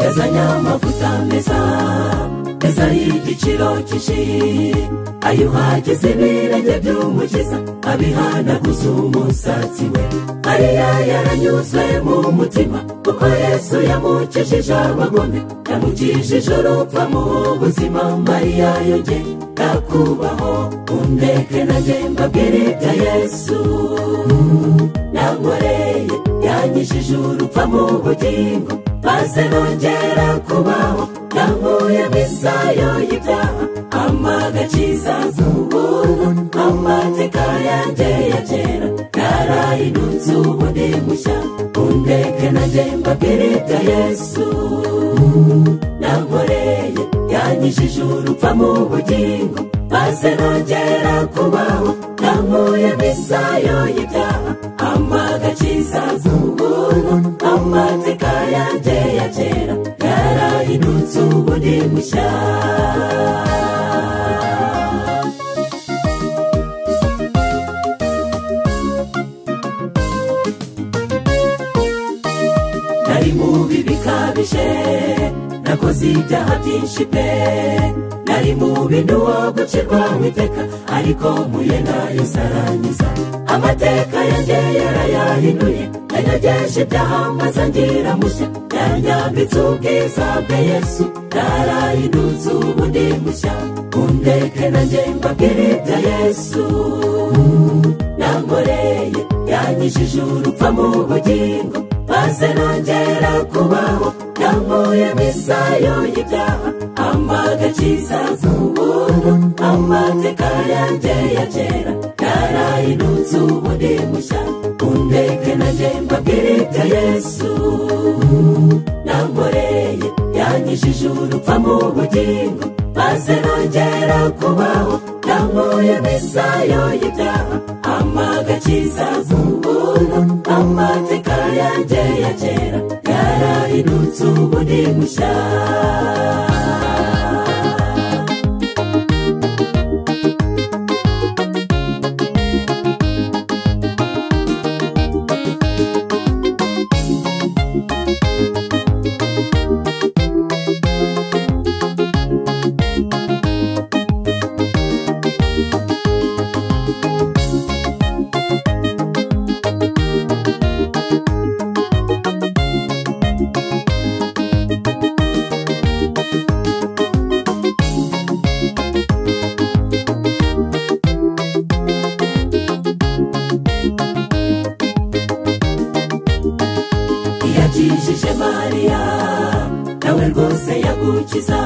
yazanya amavuta meza y'igiciro cyinshi ayuhageze ibirenge by'umukiza abihanaguza umusatsi we Mariya yaranyuzwe mu mutima kuko Yesu yamukijije abagome yamukijije urupfu mu buzima Mariya yongera kubaho undeke nanjye mbabwire ibya Yesu nankoreye yanyijije urupfu mu bugingo maze nongera kubaho yankuye misayo y'ibyaha amagakiza z'ubuntu amateka yanjye ya kera yarahindutse ubu ndi mushya undeke nanjye mbabwire ibya Yesu nankoreye yanyijije urupfu mu bugingo maze nongera kubaho yankuye misayo y'ibyaha amagakiza z'ubuntu amateka yanjye ya kera yarahindutse ubu ndi mushya nari mubi bikabije nakoze ibyaha byinshi pe nari mubi n'uwo gucirwaho iteka ariko mpuye na Yesu arankiza amateka yanjye yarayahinduye yanyogeje ibyaha maze angira mushya yanyambitse ubwiza bwa Yesu yarahindutse ubu ndi mushya undeke nanjye mbabwire ibya Yesu nankoreye yanyijije urupfu mu bugingo maze nongera kubaho yankuye misayo y'ibyaha amagakiza z'ubuntu amateka yanjye ya kera yarahindutse ubu ndi mushya undeke nanjye mbabwire ibya Yesu nankoreye yanyijije urupfu mu bugingo maze nongera kubaho yankuye misayo y'ibyaha amagakiza z'ubuntu amateka yanjye ya kera yarahindutse ubu ndi mushya yakijije Mariya nawe rwose yagukiza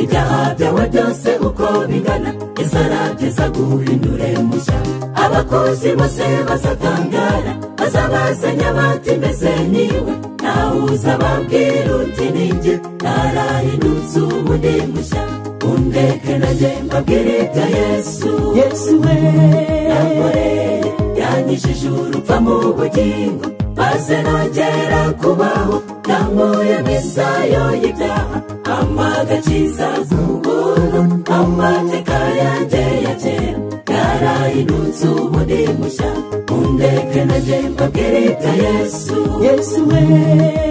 ibyaha byawe byose uko bingana Yesu arageza guhindure mushya abakozi bose bazatangara bazabazanya bati mbese niwe nawe uzababwira uti ninjye narahindutse ubu ndi mushya undeke nanjye mbabwire ibya Yesu we nankoreye yanyijije urupfu mu bugingo maze nongera kubaho yankuye misayo y'ibyaha amagakiza z'ubuntu amateka yanjye ya kera yarahindutse ubu ndi mushya undeke nanjye mbabwire ibya Yesu we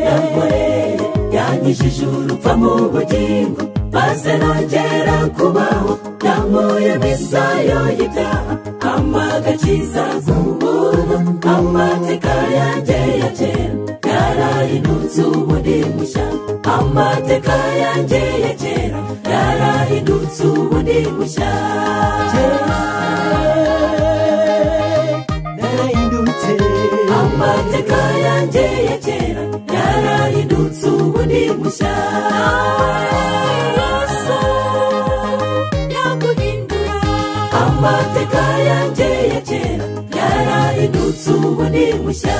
yankoreye yanyijije urupfu mu bugingo maze nongera kubaho yankuye misayo y'ibyaha amagakiza z'ubuntu amateka yanjye ya kera yarahindutse ubu ndi mushya amateka yanjye ya kera yarahindutse ubu ndi mushya narahindutse amateka yanjye ya kera yarahindutse ubu ndi mushya amateka yanjye ya kera yarahindutse ubu ndi mushya